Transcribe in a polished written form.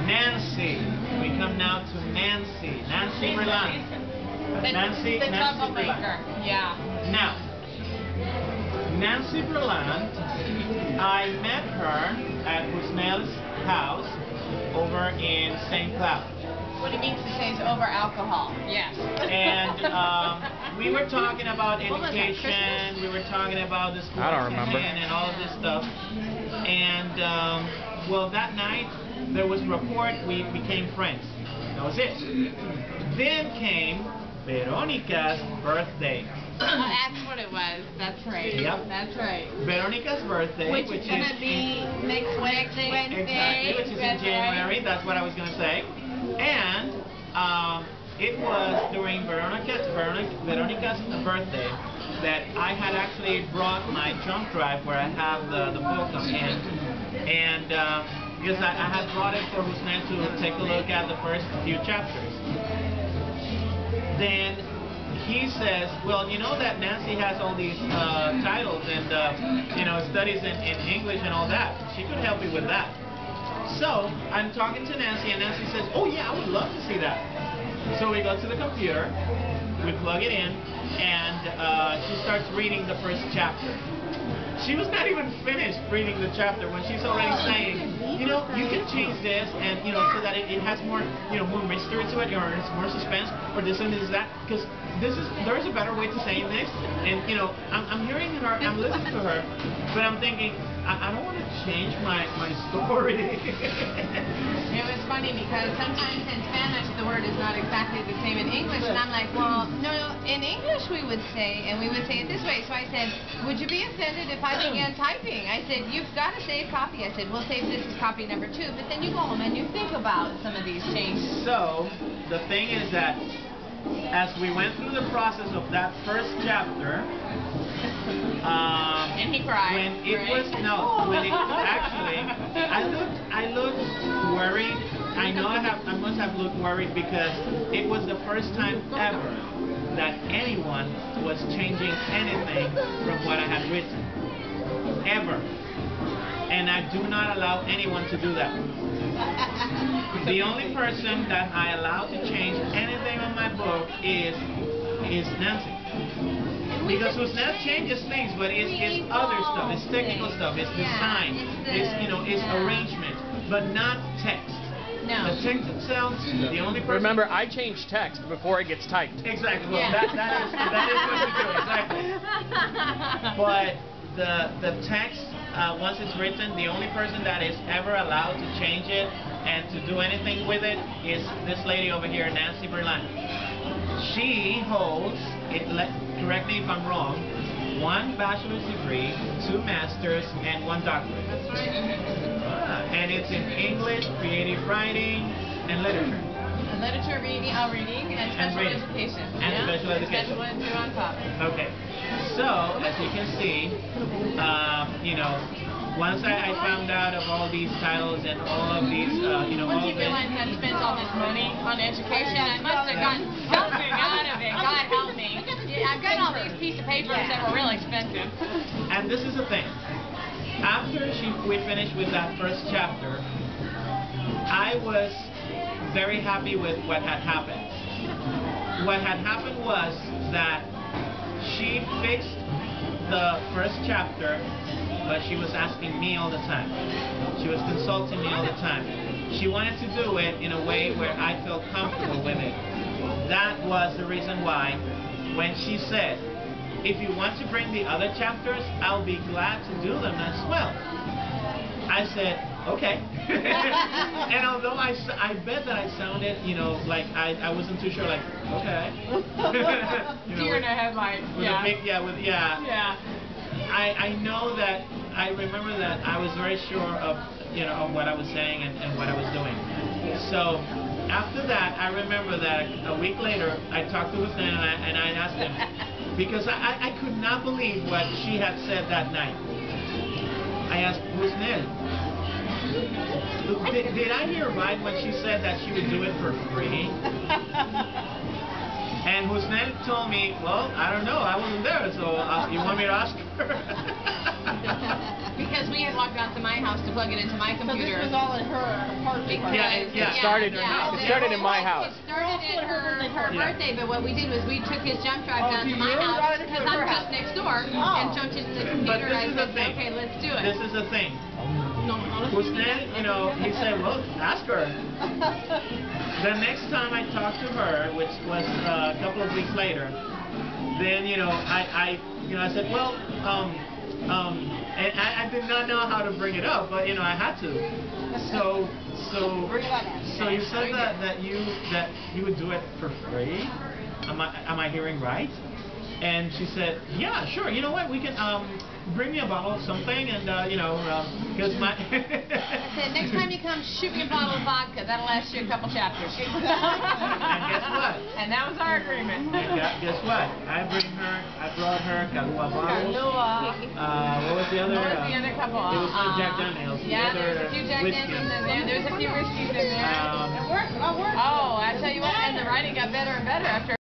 Nancy. We come now to Nancy. Nancy Berlant. Nancy troublemaker. Yeah. Now, Nancy Berlant, I met her at Husnel's house over in St. Cloud. What he means to say is over alcohol. Yes. And we were talking about education. We were talking about the school and all of this stuff. And well, that night there was a report. We became friends. That was it. Then came Veronica's birthday. That's what it was. That's right. Yep. That's right. Veronica's birthday, which is going to be next Wednesday. Exactly, which is in January. Right. That's what I was going to say. And it was during Veronica's birthday that I had actually brought my jump drive where I have the book on hand. And because I had brought it for Husnel to take a look at the first few chapters. Then he says, well, you know that Nancy has all these titles and, you know, studies in English and all that. She could help me with that. So I'm talking to Nancy, and Nancy says, oh yeah, I would love to see that. So we go to the computer, we plug it in, and she starts reading the first chapter. She was not even finished reading the chapter when she's already saying, you know, you can change this, and you know, so that it has more, you know, more mystery to it, or it's more suspense, or this and this that, because there's a better way to saying this, and you know, I'm hearing her, I'm listening to her, but I'm thinking, I don't want to change my story. It was funny because sometimes in Spanish the word is not exactly the same in English, and I'm like, well, no, in English we would say, and we would say it this way. So I said, would you be offended if I began typing? I said, you've got to save copy. I said, we'll save this as copy number 2, but then you go home and you think about some of these changes. So the thing is that as we went through the process of that first chapter, and he cried. When it was actually, I looked worried. I know I must have looked worried because it was the first time ever that anyone was changing anything from what I had written, ever. And I do not allow anyone to do that. The only person that I allow to change anything on my book is Nancy. Because Husnel changes things, but it's other stuff, it's technical stuff, it's design, it's arrangement, but not text. No. The text itself, the only person. Remember, I change text before it gets typed. Exactly. Well, that is what you do, exactly. But the text, once it's written, the only person that is ever allowed to change it and to do anything with it is this lady over here, Nancy Berlant. She holds, correct me if I'm wrong, 1 bachelor's degree, 2 masters, and 1 doctorate. That's right. And it's in English, creative writing, and literature. And literature, reading, and special education. And special education. Special ed on top. Okay. So, as you can see, you know, once I found out of all these titles and all of these, you know, once all you realize that I spent all this money on education, I must have gotten something out of it. God help me. I've got all these pieces of paper that were real expensive. And this is the thing. After we finished with that first chapter, I was very happy with what had happened. What had happened was that she fixed the first chapter, but she was asking me all the time. She was consulting me all the time. She wanted to do it in a way where I felt comfortable with it. That was the reason why, when she said, if you want to bring the other chapters, I'll be glad to do them as well. I said, okay. And although I bet that I sounded, you know, like I wasn't too sure, like, okay. You know, deer in a headlight. I know that, I remember that I was very sure of, you know, of what I was saying and what I was doing. So after that, I remember that a week later, I talked to Husnel and I asked him, because I could not believe what she had said that night. I asked, Husnel, did I hear right when she said that she would do it for free? And Husnel told me, well, I don't know, I wasn't there, so you want me to ask her? because we had logged out to my house to plug it into my So computer. this was all in her apartment. It started in my house. It started at her birthday, but what we did was we took his jump drive down to my really house brought it to because her I'm house? just next door and jumped into the computer. But this I is the said, thing. okay, let's do it. This is the thing. No, honestly, Usted, you know, he said, well, ask her. The next time I talked to her, which was a couple of weeks later, then I said, well, and I did not know how to bring it up, but I had to. So you said that you would do it for free. Am I hearing right? And she said, yeah, sure. You know what? We can bring me a bottle of something, and because my. I said, next time you come, shoot me a bottle of vodka. That'll last you a couple chapters. And guess what? And that was our agreement. Guess what? I brought her Kahlua bottles. What was the other? What was the other couple? It was Jack Daniels. Yeah, there's a few Jack Daniels in there. There's a few whiskeys in there. It worked. Oh, I tell you what, and the writing got better and better after.